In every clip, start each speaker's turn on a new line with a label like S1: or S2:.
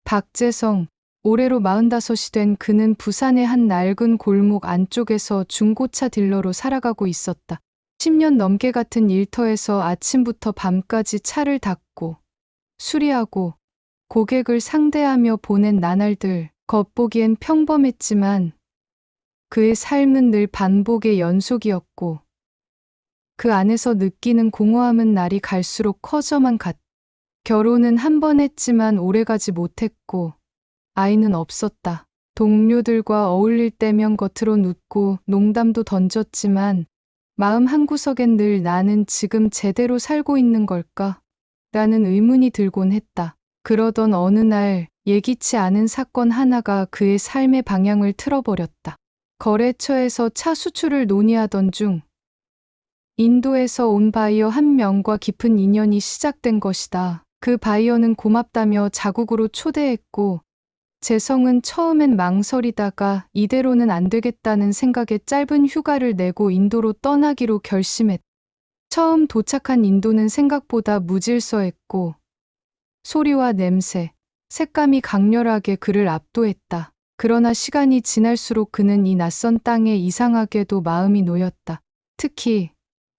S1: 박재성, 올해로 45이 된 그는 부산의 한 낡은 골목 안쪽에서 중고차 딜러로 살아가고 있었다. 10년 넘게 같은 일터에서 아침부터 밤까지 차를 닦고 수리하고 고객을 상대하며 보낸 나날들, 겉보기엔 평범했지만 그의 삶은 늘 반복의 연속이었고 그 안에서 느끼는 공허함은 날이 갈수록 커져만 갔다. 결혼은 한 번 했지만 오래가지 못했고 아이는 없었다. 동료들과 어울릴 때면 겉으론 웃고 농담도 던졌지만 마음 한구석엔 늘 나는 지금 제대로 살고 있는 걸까? 라는 의문이 들곤 했다. 그러던 어느 날 예기치 않은 사건 하나가 그의 삶의 방향을 틀어버렸다. 거래처에서 차 수출을 논의하던 중 인도에서 온 바이어 한 명과 깊은 인연이 시작된 것이다. 그 바이어는 고맙다며 자국으로 초대했고 재성은 처음엔 망설이다가 이대로는 안 되겠다는 생각에 짧은 휴가를 내고 인도로 떠나기로 결심했다. 처음 도착한 인도는 생각보다 무질서했고 소리와 냄새, 색감이 강렬하게 그를 압도했다. 그러나 시간이 지날수록 그는 이 낯선 땅에 이상하게도 마음이 놓였다. 특히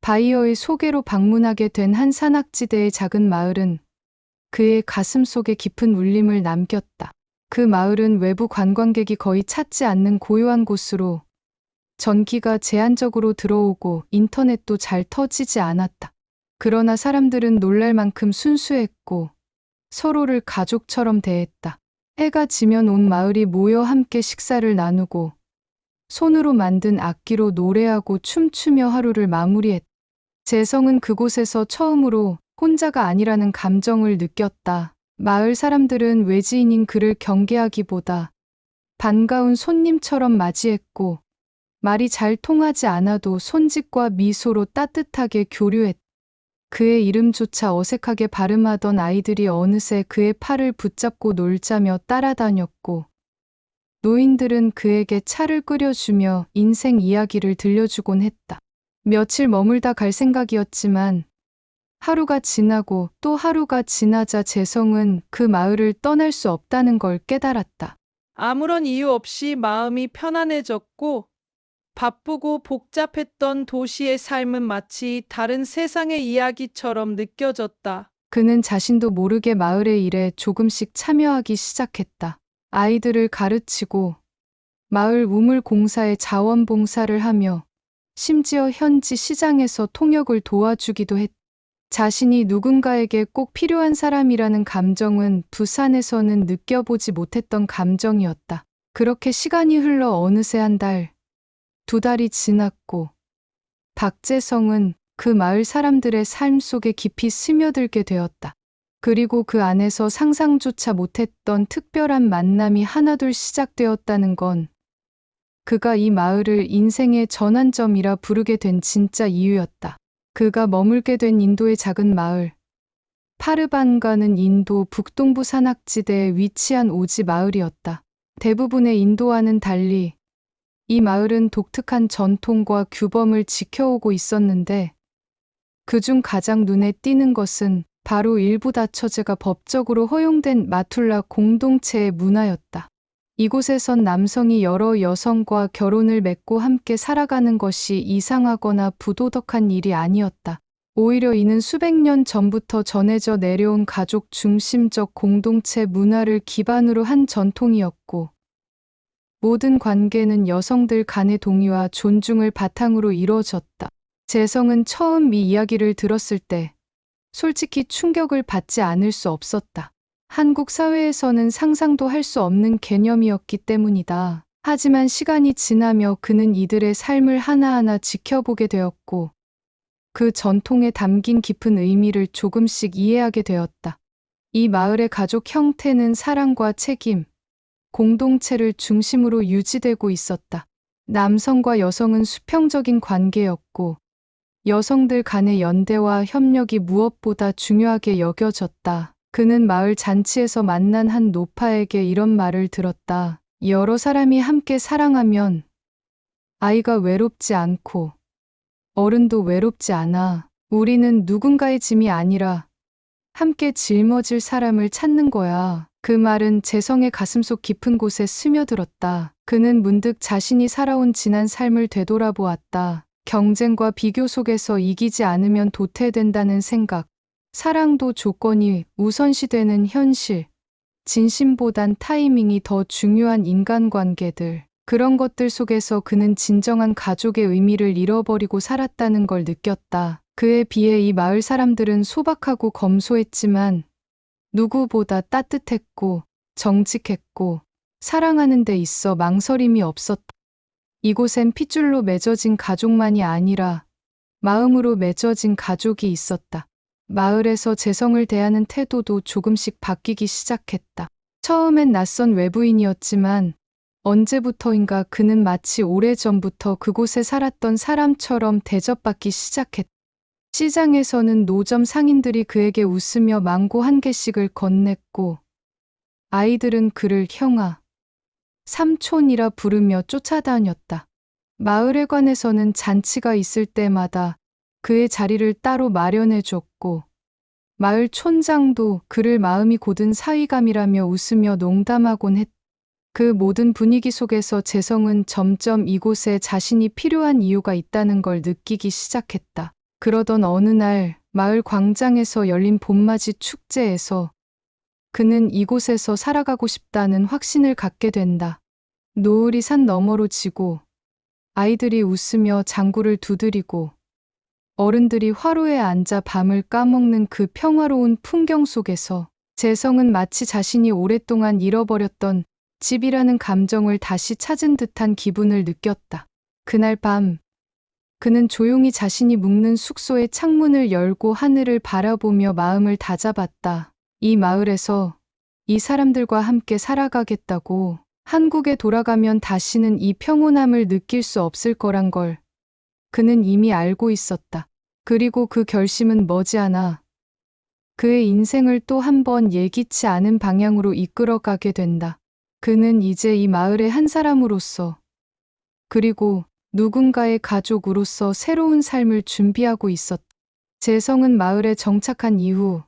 S1: 바이어의 소개로 방문하게 된 한 산악지대의 작은 마을은 그의 가슴 속에 깊은 울림을 남겼다. 그 마을은 외부 관광객이 거의 찾지 않는 고요한 곳으로 전기가 제한적으로 들어오고 인터넷도 잘 터지지 않았다. 그러나 사람들은 놀랄 만큼 순수했고 서로를 가족처럼 대했다. 해가 지면 온 마을이 모여 함께 식사를 나누고 손으로 만든 악기로 노래하고 춤추며 하루를 마무리했다. 재성은 그곳에서 처음으로 혼자가 아니라는 감정을 느꼈다. 마을 사람들은 외지인인 그를 경계하기보다 반가운 손님처럼 맞이했고 말이 잘 통하지 않아도 손짓과 미소로 따뜻하게 교류했다. 그의 이름조차 어색하게 발음하던 아이들이 어느새 그의 팔을 붙잡고 놀자며 따라다녔고 노인들은 그에게 차를 끓여주며 인생 이야기를 들려주곤 했다. 며칠 머물다 갈 생각이었지만 하루가 지나고 또 하루가 지나자 재성은 그 마을을 떠날 수 없다는 걸 깨달았다.
S2: 아무런 이유 없이 마음이 편안해졌고 바쁘고 복잡했던 도시의 삶은 마치 다른 세상의 이야기처럼 느껴졌다.
S1: 그는 자신도 모르게 마을의 일에 조금씩 참여하기 시작했다. 아이들을 가르치고 마을 우물 공사에 자원봉사를 하며 심지어 현지 시장에서 통역을 도와주기도 했다. 자신이 누군가에게 꼭 필요한 사람이라는 감정은 부산에서는 느껴보지 못했던 감정이었다. 그렇게 시간이 흘러 어느새 한 달, 두 달이 지났고 박재성은 그 마을 사람들의 삶 속에 깊이 스며들게 되었다. 그리고 그 안에서 상상조차 못했던 특별한 만남이 하나둘 시작되었다는 건 그가 이 마을을 인생의 전환점이라 부르게 된 진짜 이유였다. 그가 머물게 된 인도의 작은 마을, 파르반가는 인도 북동부 산악지대에 위치한 오지 마을이었다. 대부분의 인도와는 달리 이 마을은 독특한 전통과 규범을 지켜오고 있었는데 그중 가장 눈에 띄는 것은 바로 일부 다처제가 법적으로 허용된 마툴라 공동체의 문화였다. 이곳에선 남성이 여러 여성과 결혼을 맺고 함께 살아가는 것이 이상하거나 부도덕한 일이 아니었다. 오히려 이는 수백 년 전부터 전해져 내려온 가족 중심적 공동체 문화를 기반으로 한 전통이었고 모든 관계는 여성들 간의 동의와 존중을 바탕으로 이루어졌다. 재성은 처음 이 이야기를 들었을 때 솔직히 충격을 받지 않을 수 없었다. 한국 사회에서는 상상도 할 수 없는 개념이었기 때문이다. 하지만 시간이 지나며 그는 이들의 삶을 하나하나 지켜보게 되었고 그 전통에 담긴 깊은 의미를 조금씩 이해하게 되었다. 이 마을의 가족 형태는 사랑과 책임, 공동체를 중심으로 유지되고 있었다. 남성과 여성은 수평적인 관계였고 여성들 간의 연대와 협력이 무엇보다 중요하게 여겨졌다. 그는 마을 잔치에서 만난 한 노파에게 이런 말을 들었다. 여러 사람이 함께 사랑하면 아이가 외롭지 않고 어른도 외롭지 않아. 우리는 누군가의 짐이 아니라 함께 짊어질 사람을 찾는 거야. 그 말은 재성의 가슴속 깊은 곳에 스며들었다. 그는 문득 자신이 살아온 지난 삶을 되돌아보았다. 경쟁과 비교 속에서 이기지 않으면 도태된다는 생각, 사랑도 조건이 우선시되는 현실, 진심보단 타이밍이 더 중요한 인간관계들, 그런 것들 속에서 그는 진정한 가족의 의미를 잃어버리고 살았다는 걸 느꼈다. 그에 비해 이 마을 사람들은 소박하고 검소했지만 누구보다 따뜻했고 정직했고 사랑하는 데 있어 망설임이 없었다. 이곳엔 핏줄로 맺어진 가족만이 아니라 마음으로 맺어진 가족이 있었다. 마을에서 재성을 대하는 태도도 조금씩 바뀌기 시작했다. 처음엔 낯선 외부인이었지만 언제부터인가 그는 마치 오래전부터 그곳에 살았던 사람처럼 대접받기 시작했다. 시장에서는 노점 상인들이 그에게 웃으며 망고 한 개씩을 건넸고 아이들은 그를 형아, 삼촌이라 부르며 쫓아다녔다. 마을회관에서는 잔치가 있을 때마다 그의 자리를 따로 마련해줬고 마을 촌장도 그를 마음이 고든 사위감이라며 웃으며 농담하곤 했다. 그 모든 분위기 속에서 재성은 점점 이곳에 자신이 필요한 이유가 있다는 걸 느끼기 시작했다. 그러던 어느 날 마을 광장에서 열린 봄맞이 축제에서 그는 이곳에서 살아가고 싶다는 확신을 갖게 된다. 노을이 산 너머로 지고 아이들이 웃으며 장구를 두드리고 어른들이 화로에 앉아 밤을 까먹는 그 평화로운 풍경 속에서 재성은 마치 자신이 오랫동안 잃어버렸던 집이라는 감정을 다시 찾은 듯한 기분을 느꼈다. 그날 밤 그는 조용히 자신이 묵는 숙소의 창문을 열고 하늘을 바라보며 마음을 다잡았다. 이 마을에서 이 사람들과 함께 살아가겠다고, 한국에 돌아가면 다시는 이 평온함을 느낄 수 없을 거란 걸 그는 이미 알고 있었다. 그리고 그 결심은 머지않아 그의 인생을 또 한 번 예기치 않은 방향으로 이끌어가게 된다. 그는 이제 이 마을의 한 사람으로서 그리고 누군가의 가족으로서 새로운 삶을 준비하고 있었다. 재성은 마을에 정착한 이후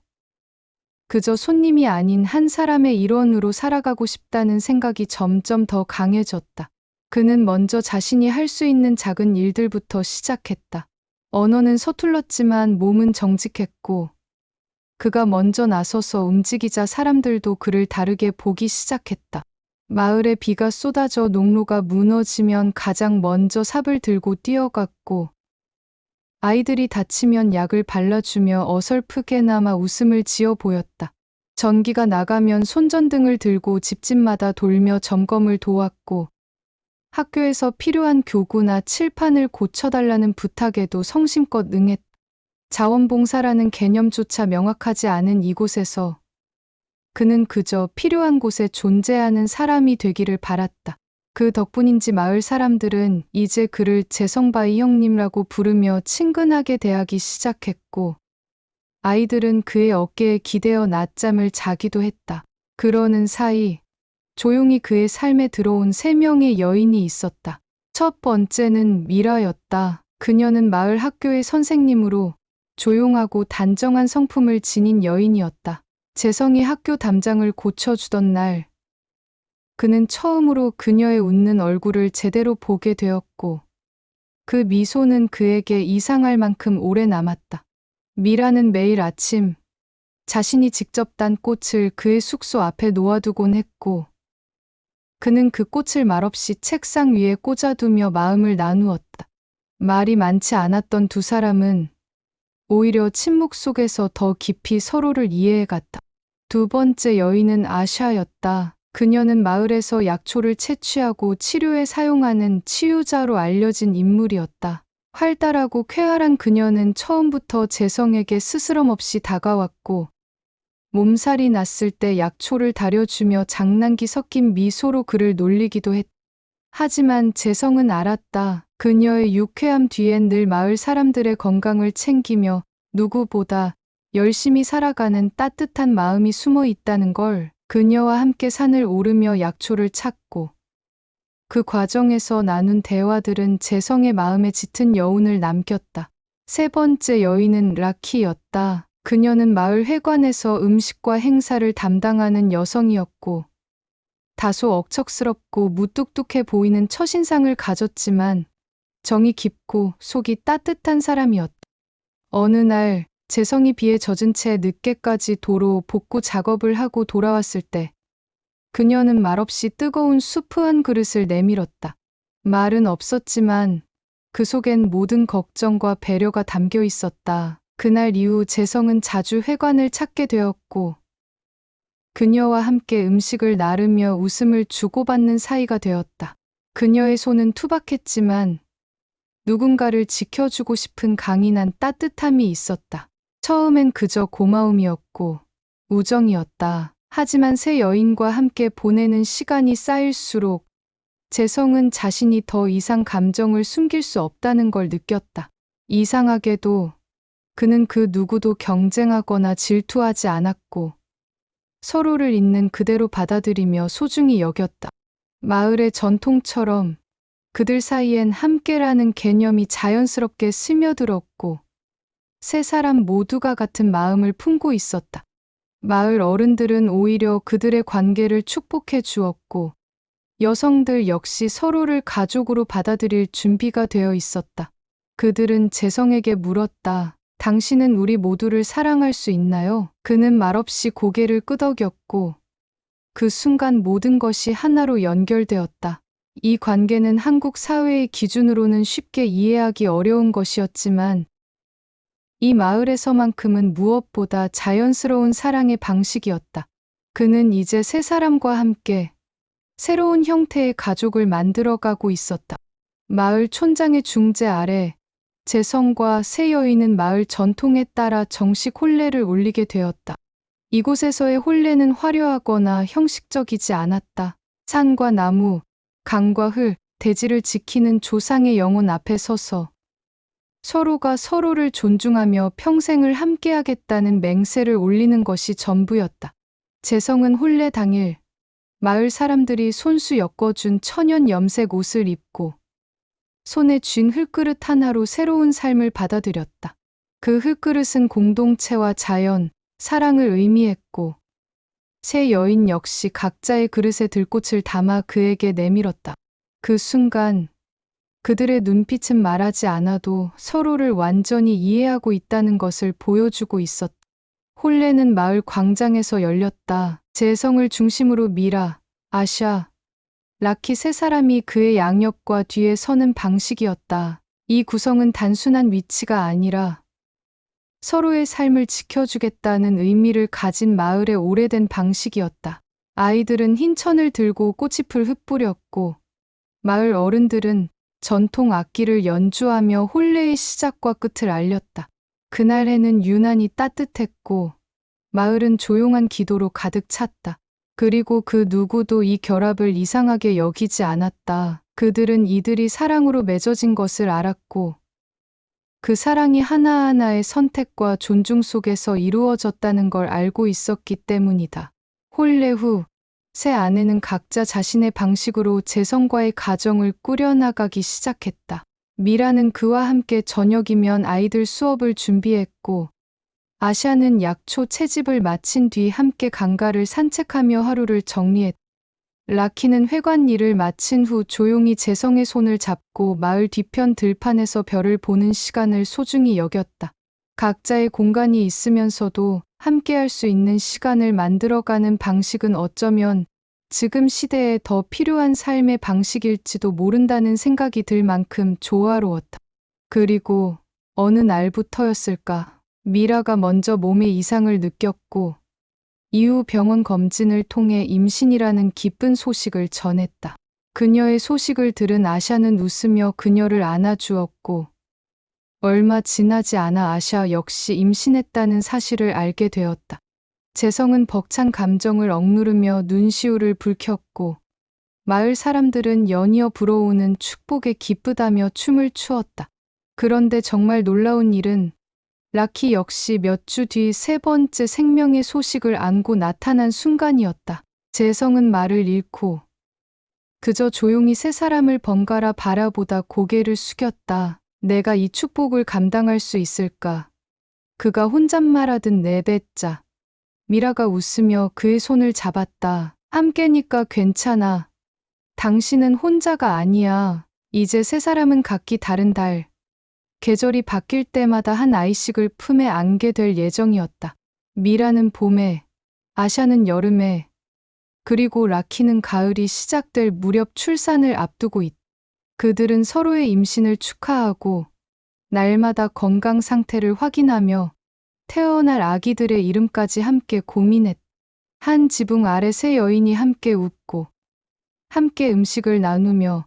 S1: 그저 손님이 아닌 한 사람의 일원으로 살아가고 싶다는 생각이 점점 더 강해졌다. 그는 먼저 자신이 할 수 있는 작은 일들부터 시작했다. 언어는 서툴렀지만 몸은 정직했고 그가 먼저 나서서 움직이자 사람들도 그를 다르게 보기 시작했다. 마을에 비가 쏟아져 농로가 무너지면 가장 먼저 삽을 들고 뛰어갔고 아이들이 다치면 약을 발라주며 어설프게나마 웃음을 지어 보였다. 전기가 나가면 손전등을 들고 집집마다 돌며 점검을 도왔고 학교에서 필요한 교구나 칠판을 고쳐달라는 부탁에도 성심껏 응했다. 자원봉사라는 개념조차 명확하지 않은 이곳에서 그는 그저 필요한 곳에 존재하는 사람이 되기를 바랐다. 그 덕분인지 마을 사람들은 이제 그를 재성바이 형님이라고 부르며 친근하게 대하기 시작했고 아이들은 그의 어깨에 기대어 낮잠을 자기도 했다. 그러는 사이 조용히 그의 삶에 들어온 3명의 여인이 있었다. 첫 번째는 미라였다. 그녀는 마을 학교의 선생님으로 조용하고 단정한 성품을 지닌 여인이었다. 재성이 학교 담장을 고쳐주던 날 그는 처음으로 그녀의 웃는 얼굴을 제대로 보게 되었고 그 미소는 그에게 이상할 만큼 오래 남았다. 미라는 매일 아침 자신이 직접 딴 꽃을 그의 숙소 앞에 놓아두곤 했고 그는 그 꽃을 말없이 책상 위에 꽂아두며 마음을 나누었다. 말이 많지 않았던 두 사람은 오히려 침묵 속에서 더 깊이 서로를 이해해갔다. 두 번째 여인은 아샤였다. 그녀는 마을에서 약초를 채취하고 치료에 사용하는 치유자로 알려진 인물이었다. 활달하고 쾌활한 그녀는 처음부터 재성에게 스스럼 없이 다가왔고 몸살이 났을 때 약초를 다려주며 장난기 섞인 미소로 그를 놀리기도 했다. 하지만 재성은 알았다. 그녀의 유쾌함 뒤엔 늘 마을 사람들의 건강을 챙기며 누구보다 열심히 살아가는 따뜻한 마음이 숨어 있다는 걸. 그녀와 함께 산을 오르며 약초를 찾고 그 과정에서 나눈 대화들은 재성의 마음에 짙은 여운을 남겼다. 세 번째 여인은 라키였다. 그녀는 마을 회관에서 음식과 행사를 담당하는 여성이었고, 다소 억척스럽고 무뚝뚝해 보이는 첫인상을 가졌지만 정이 깊고 속이 따뜻한 사람이었다. 어느 날 재성이 비에 젖은 채 늦게까지 도로 복구 작업을 하고 돌아왔을 때 그녀는 말없이 뜨거운 수프 한 그릇을 내밀었다. 말은 없었지만 그 속엔 모든 걱정과 배려가 담겨 있었다. 그날 이후 재성은 자주 회관을 찾게 되었고 그녀와 함께 음식을 나르며 웃음을 주고받는 사이가 되었다. 그녀의 손은 투박했지만 누군가를 지켜주고 싶은 강인한 따뜻함이 있었다. 처음엔 그저 고마움이었고 우정이었다. 하지만 새 여인과 함께 보내는 시간이 쌓일수록 재성은 자신이 더 이상 감정을 숨길 수 없다는 걸 느꼈다. 이상하게도 그는 그 누구도 경쟁하거나 질투하지 않았고 서로를 있는 그대로 받아들이며 소중히 여겼다. 마을의 전통처럼 그들 사이엔 함께라는 개념이 자연스럽게 스며들었고 세 사람 모두가 같은 마음을 품고 있었다. 마을 어른들은 오히려 그들의 관계를 축복해 주었고 여성들 역시 서로를 가족으로 받아들일 준비가 되어 있었다. 그들은 재성에게 물었다. 당신은 우리 모두를 사랑할 수 있나요? 그는 말없이 고개를 끄덕였고 그 순간 모든 것이 하나로 연결되었다. 이 관계는 한국 사회의 기준으로는 쉽게 이해하기 어려운 것이었지만 이 마을에서만큼은 무엇보다 자연스러운 사랑의 방식이었다. 그는 이제 세 사람과 함께 새로운 형태의 가족을 만들어가고 있었다. 마을 촌장의 중재 아래 재성과 새 여인은 마을 전통에 따라 정식 혼례를 올리게 되었다. 이곳에서의 혼례는 화려하거나 형식적이지 않았다. 산과 나무, 강과 흘, 대지를 지키는 조상의 영혼 앞에 서서 서로가 서로를 존중하며 평생을 함께하겠다는 맹세를 올리는 것이 전부였다. 재성은 혼례 당일 마을 사람들이 손수 엮어준 천연 염색 옷을 입고 손에 쥔 흙그릇 하나로 새로운 삶을 받아들였다. 그 흙그릇은 공동체와 자연, 사랑을 의미했고 새 여인 역시 각자의 그릇에 들꽃을 담아 그에게 내밀었다. 그 순간 그들의 눈빛은 말하지 않아도 서로를 완전히 이해하고 있다는 것을 보여주고 있었다. 혼례는 마을 광장에서 열렸다. 재성을 중심으로 미라, 아샤, 라키 세 사람이 그의 양옆과 뒤에 서는 방식이었다. 이 구성은 단순한 위치가 아니라 서로의 삶을 지켜주겠다는 의미를 가진 마을의 오래된 방식이었다. 아이들은 흰 천을 들고 꽃잎을 흩뿌렸고 마을 어른들은 전통 악기를 연주하며 혼례의 시작과 끝을 알렸다. 그날 해는 유난히 따뜻했고 마을은 조용한 기도로 가득 찼다. 그리고 그 누구도 이 결합을 이상하게 여기지 않았다. 그들은 이들이 사랑으로 맺어진 것을 알았고 그 사랑이 하나하나의 선택과 존중 속에서 이루어졌다는 걸 알고 있었기 때문이다. 혼례 후 새 아내는 각자 자신의 방식으로 재성과의 가정을 꾸려나가기 시작했다. 미라는 그와 함께 저녁이면 아이들 수업을 준비했고 아샤는 약초 채집을 마친 뒤 함께 강가를 산책하며 하루를 정리했다. 라키는 회관 일을 마친 후 조용히 재성의 손을 잡고 마을 뒤편 들판에서 별을 보는 시간을 소중히 여겼다. 각자의 공간이 있으면서도 함께할 수 있는 시간을 만들어가는 방식은 어쩌면 지금 시대에 더 필요한 삶의 방식일지도 모른다는 생각이 들 만큼 조화로웠다. 그리고 어느 날부터였을까? 미라가 먼저 몸에 이상을 느꼈고 이후 병원 검진을 통해 임신이라는 기쁜 소식을 전했다. 그녀의 소식을 들은 아샤는 웃으며 그녀를 안아주었고 얼마 지나지 않아 아샤 역시 임신했다는 사실을 알게 되었다. 재성은 벅찬 감정을 억누르며 눈시울을 붉혔고 마을 사람들은 연이어 불어오는 축복에 기쁘다며 춤을 추었다. 그런데 정말 놀라운 일은 라키 역시 몇 주 뒤 세 번째 생명의 소식을 안고 나타난 순간이었다. 재성은 말을 잃고 그저 조용히 세 사람을 번갈아 바라보다 고개를 숙였다. 내가 이 축복을 감당할 수 있을까? 그가 혼잣말하듯 내뱉자 미라가 웃으며 그의 손을 잡았다. 함께니까 괜찮아. 당신은 혼자가 아니야. 이제 세 사람은 각기 다른 달. 계절이 바뀔 때마다 한 아이씩을 품에 안게 될 예정이었다. 미라는 봄에, 아샤는 여름에, 그리고 라키는 가을이 시작될 무렵 출산을 앞두고 있다. 그들은 서로의 임신을 축하하고 날마다 건강 상태를 확인하며 태어날 아기들의 이름까지 함께 고민했다. 한 지붕 아래 세 여인이 함께 웃고 함께 음식을 나누며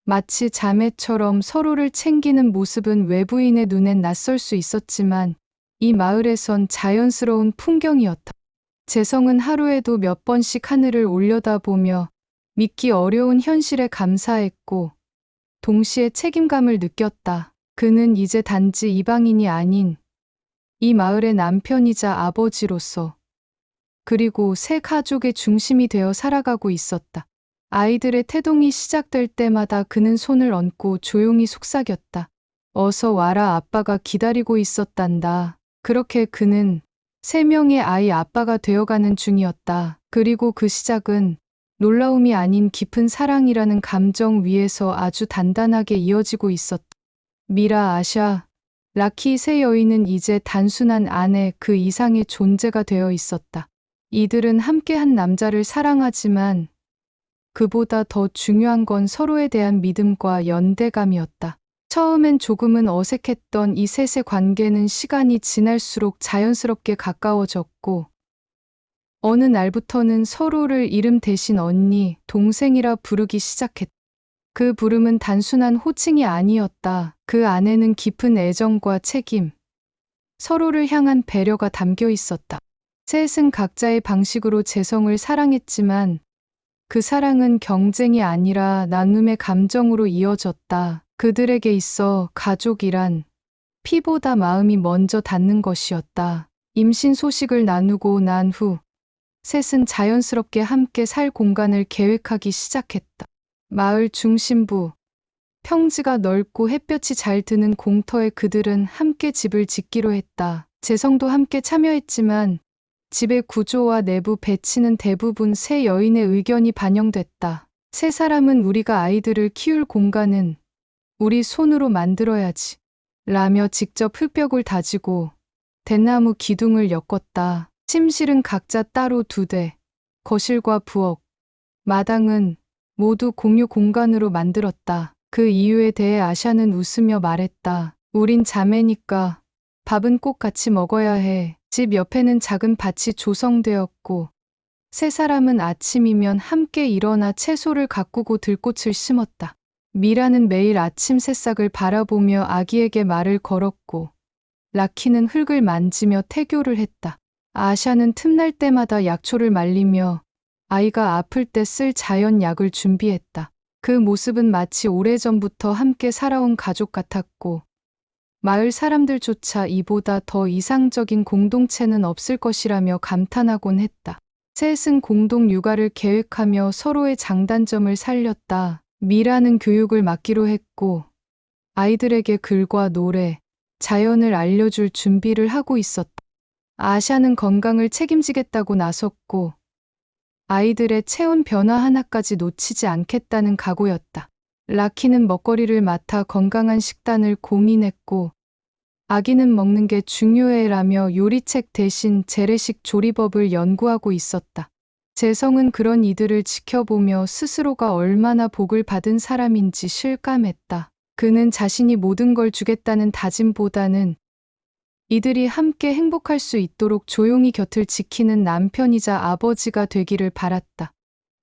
S1: 마치 자매처럼 서로를 챙기는 모습은 외부인의 눈엔 낯설 수 있었지만 이 마을에선 자연스러운 풍경이었다. 재성은 하루에도 몇 번씩 하늘을 올려다보며 믿기 어려운 현실에 감사했고 동시에 책임감을 느꼈다. 그는 이제 단지 이방인이 아닌 이 마을의 남편이자 아버지로서 그리고 새 가족의 중심이 되어 살아가고 있었다. 아이들의 태동이 시작될 때마다 그는 손을 얹고 조용히 속삭였다. 어서 와라, 아빠가 기다리고 있었단다. 그렇게 그는 3명의 아이 아빠가 되어가는 중이었다. 그리고 그 시작은 놀라움이 아닌 깊은 사랑이라는 감정 위에서 아주 단단하게 이어지고 있었다. 미라, 아샤, 라키 세 여인은 이제 단순한 아내 그 이상의 존재가 되어 있었다. 이들은 함께 한 남자를 사랑하지만 그보다 더 중요한 건 서로에 대한 믿음과 연대감이었다. 처음엔 조금은 어색했던 이 셋의 관계는 시간이 지날수록 자연스럽게 가까워졌고 어느 날부터는 서로를 이름 대신 언니, 동생이라 부르기 시작했다. 그 부름은 단순한 호칭이 아니었다. 그 안에는 깊은 애정과 책임, 서로를 향한 배려가 담겨 있었다. 셋은 각자의 방식으로 재성을 사랑했지만 그 사랑은 경쟁이 아니라 나눔의 감정으로 이어졌다. 그들에게 있어 가족이란 피보다 마음이 먼저 닿는 것이었다. 임신 소식을 나누고 난 후 셋은 자연스럽게 함께 살 공간을 계획하기 시작했다. 마을 중심부, 평지가 넓고 햇볕이 잘 드는 공터에 그들은 함께 집을 짓기로 했다. 재성도 함께 참여했지만 집의 구조와 내부 배치는 대부분 세 여인의 의견이 반영됐다. 세 사람은 우리가 아이들을 키울 공간은 우리 손으로 만들어야지 라며 직접 흙벽을 다지고 대나무 기둥을 엮었다. 침실은 각자 따로 2대, 거실과 부엌, 마당은 모두 공유 공간으로 만들었다. 그 이유에 대해 아샤는 웃으며 말했다. 우린 자매니까 밥은 꼭 같이 먹어야 해. 집 옆에는 작은 밭이 조성되었고 세 사람은 아침이면 함께 일어나 채소를 가꾸고 들꽃을 심었다. 미라는 매일 아침 새싹을 바라보며 아기에게 말을 걸었고 라키는 흙을 만지며 태교를 했다. 아샤는 틈날 때마다 약초를 말리며 아이가 아플 때 쓸 자연약을 준비했다. 그 모습은 마치 오래전부터 함께 살아온 가족 같았고 마을 사람들조차 이보다 더 이상적인 공동체는 없을 것이라며 감탄하곤 했다. 셋은 공동 육아를 계획하며 서로의 장단점을 살렸다. 미라는 교육을 맡기로 했고 아이들에게 글과 노래, 자연을 알려줄 준비를 하고 있었다. 아샤는 건강을 책임지겠다고 나섰고 아이들의 체온 변화 하나까지 놓치지 않겠다는 각오였다. 라키는 먹거리를 맡아 건강한 식단을 고민했고 아기는 먹는 게 중요해라며 요리책 대신 재래식 조리법을 연구하고 있었다. 재성은 그런 이들을 지켜보며 스스로가 얼마나 복을 받은 사람인지 실감했다. 그는 자신이 모든 걸 주겠다는 다짐보다는 이들이 함께 행복할 수 있도록 조용히 곁을 지키는 남편이자 아버지가 되기를 바랐다.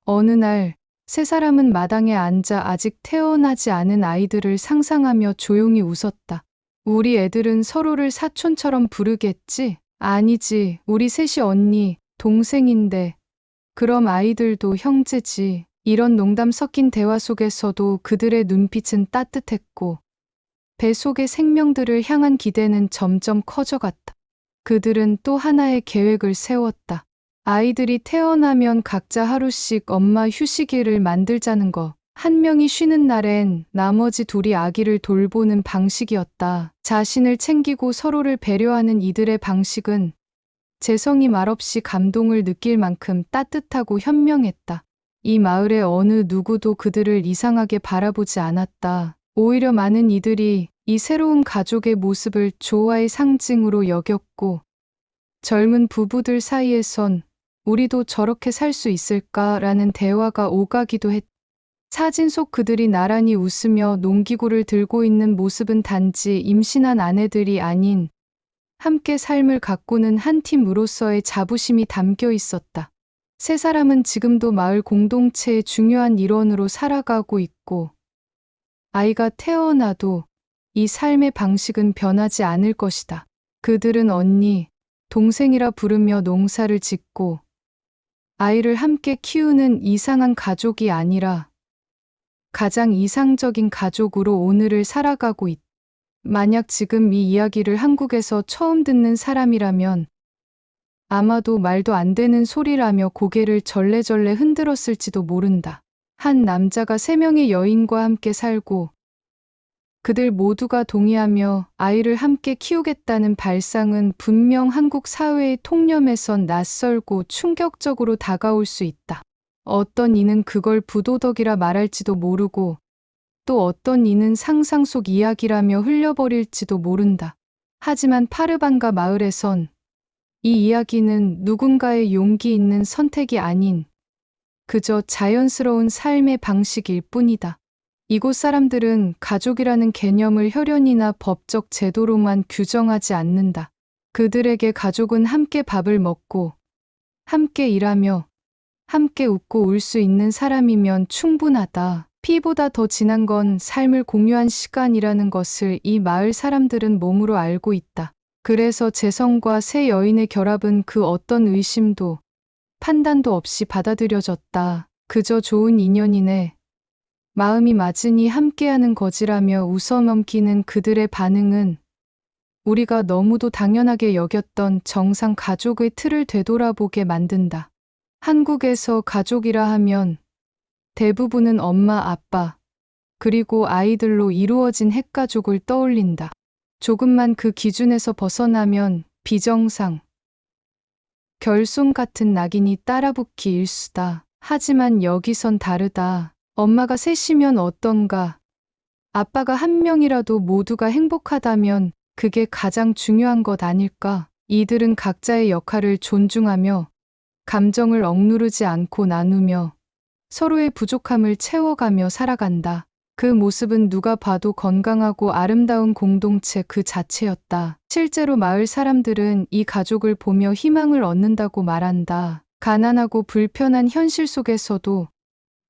S1: 어느 날 세 사람은 마당에 앉아 아직 태어나지 않은 아이들을 상상하며 조용히 웃었다. 우리 애들은 서로를 사촌처럼 부르겠지? 아니지, 우리 셋이 언니, 동생인데 그럼 아이들도 형제지. 이런 농담 섞인 대화 속에서도 그들의 눈빛은 따뜻했고 뱃속의 생명들을 향한 기대는 점점 커져갔다. 그들은 또 하나의 계획을 세웠다. 아이들이 태어나면 각자 하루씩 엄마 휴식일을 만들자는 거. 한 명이 쉬는 날엔 나머지 둘이 아기를 돌보는 방식이었다. 자신을 챙기고 서로를 배려하는 이들의 방식은 재성이 말없이 감동을 느낄 만큼 따뜻하고 현명했다. 이 마을의 어느 누구도 그들을 이상하게 바라보지 않았다. 오히려 많은 이들이 이 새로운 가족의 모습을 조화의 상징으로 여겼고, 젊은 부부들 사이에선 우리도 저렇게 살 수 있을까라는 대화가 오가기도 했다. 사진 속 그들이 나란히 웃으며 농기구를 들고 있는 모습은 단지 임신한 아내들이 아닌 함께 삶을 가꾸는 한 팀으로서의 자부심이 담겨 있었다. 세 사람은 지금도 마을 공동체의 중요한 일원으로 살아가고 있고, 아이가 태어나도 이 삶의 방식은 변하지 않을 것이다. 그들은 언니, 동생이라 부르며 농사를 짓고 아이를 함께 키우는 이상한 가족이 아니라 가장 이상적인 가족으로 오늘을 살아가고 있다. 만약 지금 이 이야기를 한국에서 처음 듣는 사람이라면 아마도 말도 안 되는 소리라며 고개를 절레절레 흔들었을지도 모른다. 한 남자가 3명의 여인과 함께 살고 그들 모두가 동의하며 아이를 함께 키우겠다는 발상은 분명 한국 사회의 통념에선 낯설고 충격적으로 다가올 수 있다. 어떤 이는 그걸 부도덕이라 말할지도 모르고 또 어떤 이는 상상 속 이야기라며 흘려버릴지도 모른다. 하지만 파르반가 마을에선 이 이야기는 누군가의 용기 있는 선택이 아닌 그저 자연스러운 삶의 방식일 뿐이다. 이곳 사람들은 가족이라는 개념을 혈연이나 법적 제도로만 규정하지 않는다. 그들에게 가족은 함께 밥을 먹고 함께 일하며 함께 웃고 울 수 있는 사람이면 충분하다. 피보다 더 진한 건 삶을 공유한 시간이라는 것을 이 마을 사람들은 몸으로 알고 있다. 그래서 재성과 새 여인의 결합은 그 어떤 의심도 판단도 없이 받아들여졌다. 그저 좋은 인연이네. 마음이 맞으니 함께하는 거지라며 웃어넘기는 그들의 반응은 우리가 너무도 당연하게 여겼던 정상 가족의 틀을 되돌아보게 만든다. 한국에서 가족이라 하면 대부분은 엄마, 아빠, 그리고 아이들로 이루어진 핵가족을 떠올린다. 조금만 그 기준에서 벗어나면 비정상, 결손 같은 낙인이 따라붙기 일수다. 하지만 여기선 다르다. 엄마가 셋이면 어떤가? 아빠가 한 명이라도 모두가 행복하다면 그게 가장 중요한 것 아닐까? 이들은 각자의 역할을 존중하며 감정을 억누르지 않고 나누며 서로의 부족함을 채워가며 살아간다. 그 모습은 누가 봐도 건강하고 아름다운 공동체 그 자체였다. 실제로 마을 사람들은 이 가족을 보며 희망을 얻는다고 말한다. 가난하고 불편한 현실 속에서도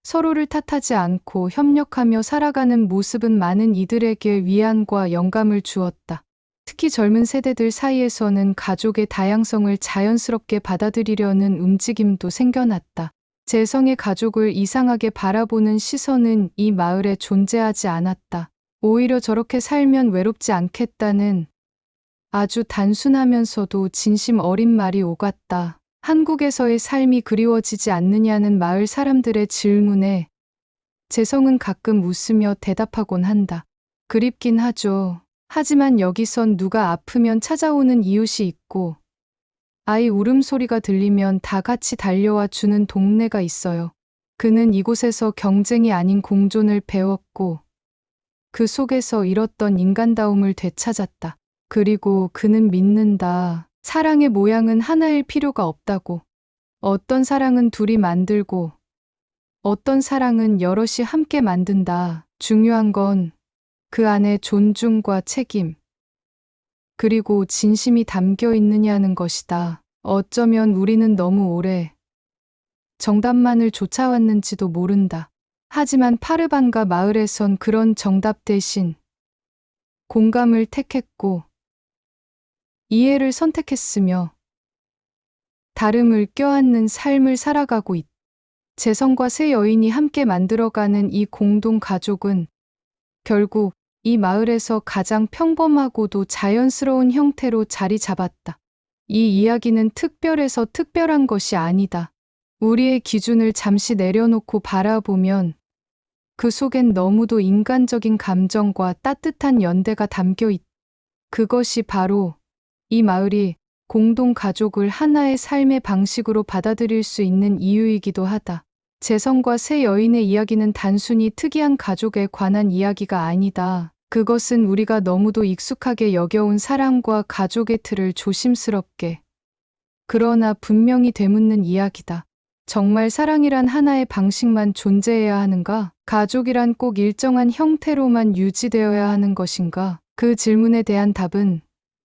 S1: 서로를 탓하지 않고 협력하며 살아가는 모습은 많은 이들에게 위안과 영감을 주었다. 특히 젊은 세대들 사이에서는 가족의 다양성을 자연스럽게 받아들이려는 움직임도 생겨났다. 재성의 가족을 이상하게 바라보는 시선은 이 마을에 존재하지 않았다. 오히려 저렇게 살면 외롭지 않겠다는 아주 단순하면서도 진심 어린 말이 오갔다. 한국에서의 삶이 그리워지지 않느냐는 마을 사람들의 질문에 재성은 가끔 웃으며 대답하곤 한다. 그립긴 하죠. 하지만 여기선 누가 아프면 찾아오는 이웃이 있고 아이 울음소리가 들리면 다 같이 달려와 주는 동네가 있어요. 그는 이곳에서 경쟁이 아닌 공존을 배웠고 그 속에서 잃었던 인간다움을 되찾았다. 그리고 그는 믿는다. 사랑의 모양은 하나일 필요가 없다고. 어떤 사랑은 둘이 만들고 어떤 사랑은 여럿이 함께 만든다. 중요한 건 그 안에 존중과 책임, 그리고 진심이 담겨 있느냐는 것이다. 어쩌면 우리는 너무 오래 정답만을 쫓아왔는지도 모른다. 하지만 파르반가 마을에선 그런 정답 대신 공감을 택했고 이해를 선택했으며 다름을 껴안는 삶을 살아가고 있다. 재성과 새 여인이 함께 만들어가는 이 공동 가족은 결국 이 마을에서 가장 평범하고도 자연스러운 형태로 자리 잡았다. 이 이야기는 특별해서 특별한 것이 아니다. 우리의 기준을 잠시 내려놓고 바라보면 그 속엔 너무도 인간적인 감정과 따뜻한 연대가 담겨 있다. 그것이 바로 이 마을이 공동 가족을 하나의 삶의 방식으로 받아들일 수 있는 이유이기도 하다. 재성과 새 여인의 이야기는 단순히 특이한 가족에 관한 이야기가 아니다. 그것은 우리가 너무도 익숙하게 여겨온 사랑과 가족의 틀을 조심스럽게, 그러나 분명히 되묻는 이야기다. 정말 사랑이란 하나의 방식만 존재해야 하는가? 가족이란 꼭 일정한 형태로만 유지되어야 하는 것인가? 그 질문에 대한 답은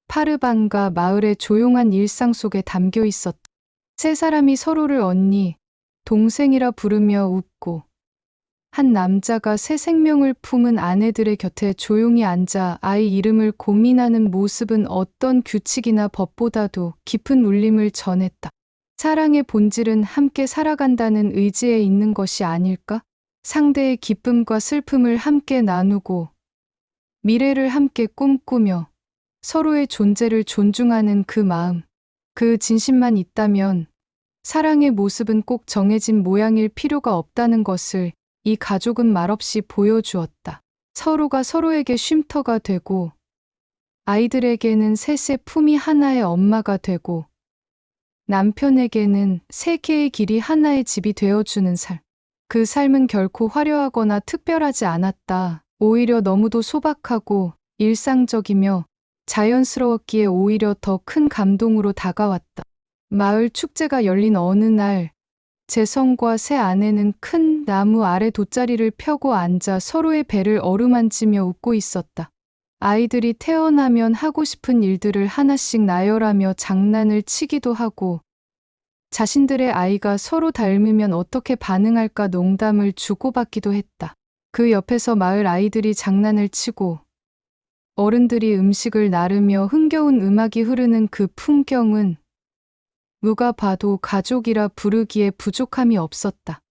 S1: 파르반가 마을의 조용한 일상 속에 담겨 있었다. 세 사람이 서로를 언니, 동생이라 부르며 웃고, 한 남자가 새 생명을 품은 아내들의 곁에 조용히 앉아 아이 이름을 고민하는 모습은 어떤 규칙이나 법보다도 깊은 울림을 전했다. 사랑의 본질은 함께 살아간다는 의지에 있는 것이 아닐까? 상대의 기쁨과 슬픔을 함께 나누고, 미래를 함께 꿈꾸며 서로의 존재를 존중하는 그 마음, 그 진심만 있다면 사랑의 모습은 꼭 정해진 모양일 필요가 없다는 것을 이 가족은 말없이 보여주었다. 서로가 서로에게 쉼터가 되고, 아이들에게는 셋의 품이 하나의 엄마가 되고, 남편에게는 세 개의 길이 하나의 집이 되어주는 삶. 그 삶은 결코 화려하거나 특별하지 않았다. 오히려 너무도 소박하고 일상적이며 자연스러웠기에 오히려 더 큰 감동으로 다가왔다. 마을 축제가 열린 어느 날, 재성과 새 아내는 큰 나무 아래 돗자리를 펴고 앉아 서로의 배를 어루만지며 웃고 있었다. 아이들이 태어나면 하고 싶은 일들을 하나씩 나열하며 장난을 치기도 하고, 자신들의 아이가 서로 닮으면 어떻게 반응할까 농담을 주고받기도 했다. 그 옆에서 마을 아이들이 장난을 치고, 어른들이 음식을 나르며 흥겨운 음악이 흐르는 그 풍경은 누가 봐도 가족이라 부르기에 부족함이 없었다.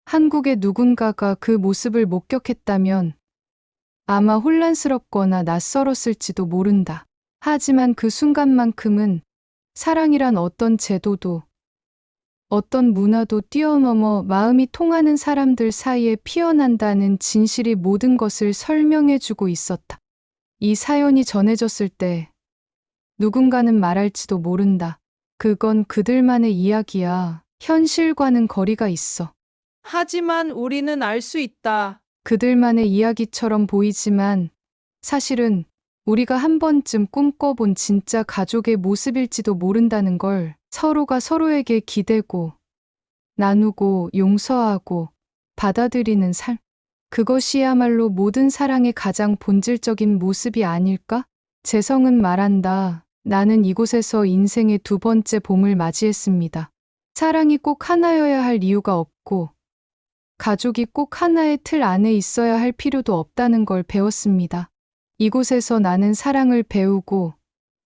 S1: 한국의 누군가가 그 모습을 목격했다면 아마 혼란스럽거나 낯설었을지도 모른다. 하지만 그 순간만큼은 사랑이란 어떤 제도도, 어떤 문화도 뛰어넘어 마음이 통하는 사람들 사이에 피어난다는 진실이 모든 것을 설명해주고 있었다. 이 사연이 전해졌을 때 누군가는 말할지도 모른다. 그건 그들만의 이야기야. 현실과는 거리가 있어.
S2: 하지만 우리는 알 수 있다.
S1: 그들만의 이야기처럼 보이지만 사실은 우리가 한 번쯤 꿈꿔본 진짜 가족의 모습일지도 모른다는 걸. 서로가 서로에게 기대고, 나누고, 용서하고, 받아들이는 삶. 그것이야말로 모든 사랑의 가장 본질적인 모습이 아닐까? 재성은 말한다. 나는 이곳에서 인생의 두 번째 봄을 맞이했습니다. 사랑이 꼭 하나여야 할 이유가 없고, 가족이 꼭 하나의 틀 안에 있어야 할 필요도 없다는 걸 배웠습니다. 이곳에서 나는 사랑을 배우고,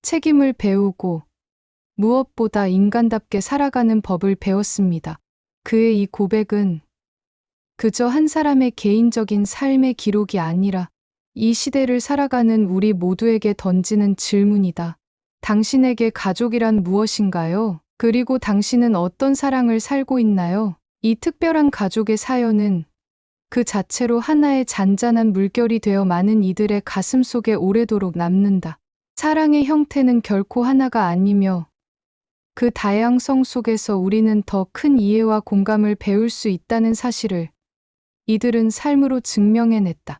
S1: 책임을 배우고, 무엇보다 인간답게 살아가는 법을 배웠습니다. 그의 이 고백은 그저 한 사람의 개인적인 삶의 기록이 아니라 이 시대를 살아가는 우리 모두에게 던지는 질문이다. 당신에게 가족이란 무엇인가요? 그리고 당신은 어떤 사랑을 살고 있나요? 이 특별한 가족의 사연은 그 자체로 하나의 잔잔한 물결이 되어 많은 이들의 가슴 속에 오래도록 남는다. 사랑의 형태는 결코 하나가 아니며 그 다양성 속에서 우리는 더 큰 이해와 공감을 배울 수 있다는 사실을 이들은 삶으로 증명해냈다.